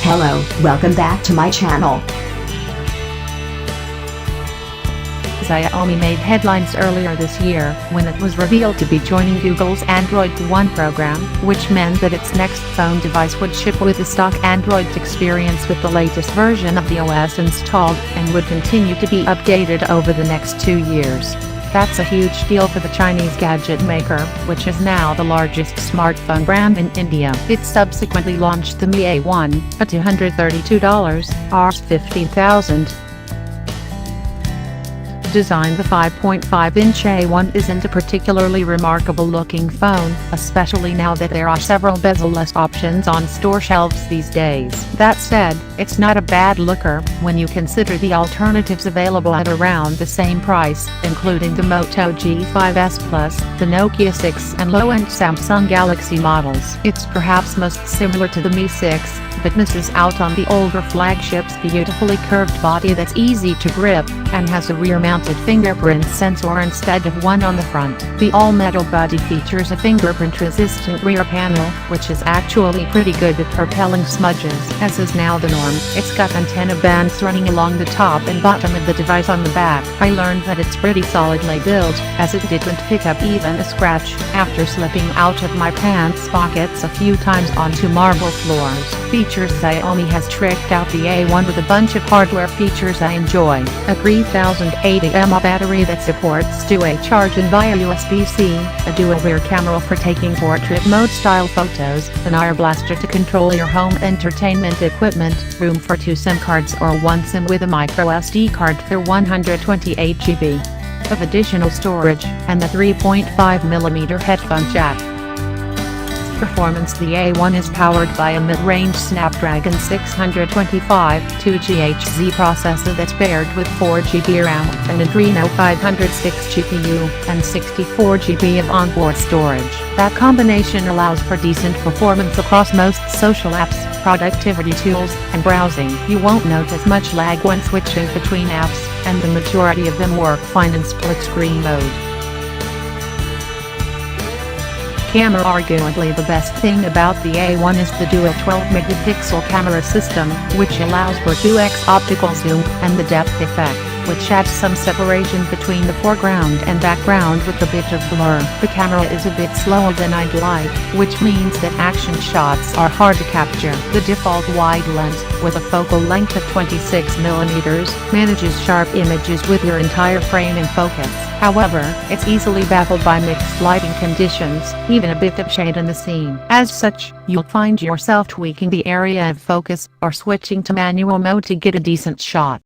Hello, welcome back to my channel. Xiaomi made headlines earlier this year when it was revealed to be joining Google's Android One program, which meant that its next phone device would ship with a stock Android experience with the latest version of the OS installed, and would continue to be updated over the next 2 years. That's a huge deal for the Chinese gadget maker, which is now the largest smartphone brand in India. It subsequently launched the Mi A1, at $232, Rs 15,000. Designed the 5.5-inch A1 isn't a particularly remarkable-looking phone, especially now that there are several bezel-less options on store shelves these days. That said, it's not a bad looker, when you consider the alternatives available at around the same price, including the Moto G5s Plus, the Nokia 6 and low-end Samsung Galaxy models. It's perhaps most similar to the Mi 6, but misses out on the older flagship's beautifully curved body that's easy to grip, and has a rear-mounted fingerprint sensor instead of one on the front. The all-metal body features a fingerprint-resistant rear panel, which is actually pretty good at repelling smudges. As is now the norm, it's got antenna bands running along the top and bottom of the device on the back. I learned that it's pretty solidly built, as it didn't pick up even a scratch, after slipping out of my pants pockets a few times onto marble floors. Xiaomi has tricked out the A1 with a bunch of hardware features I enjoy. A 3080 mAh battery that supports two-way charging via USB-C, a dual rear camera for taking portrait mode style photos, an air blaster to control your home entertainment equipment, room for 2 SIM cards or 1 SIM with a micro SD card for 128 GB of additional storage, and the 3.5mm headphone jack. Performance: the A1 is powered by a mid-range Snapdragon 625 2GHz processor that's paired with 4GB RAM, an Adreno 506 GPU, and 64GB of onboard storage. That combination allows for decent performance across most social apps, productivity tools, and browsing. You won't notice much lag when switching between apps, and the majority of them work fine in split-screen mode. Camera: arguably the best thing about the A1 is the dual 12-megapixel camera system, which allows for 2x optical zoom, and the depth effect, which adds some separation between the foreground and background with a bit of blur. The camera is a bit slower than I'd like, which means that action shots are hard to capture. The default wide lens, with a focal length of 26mm, manages sharp images with your entire frame in focus. However, it's easily baffled by mixed lighting conditions, even a bit of shade in the scene. As such, you'll find yourself tweaking the area of focus, or switching to manual mode to get a decent shot.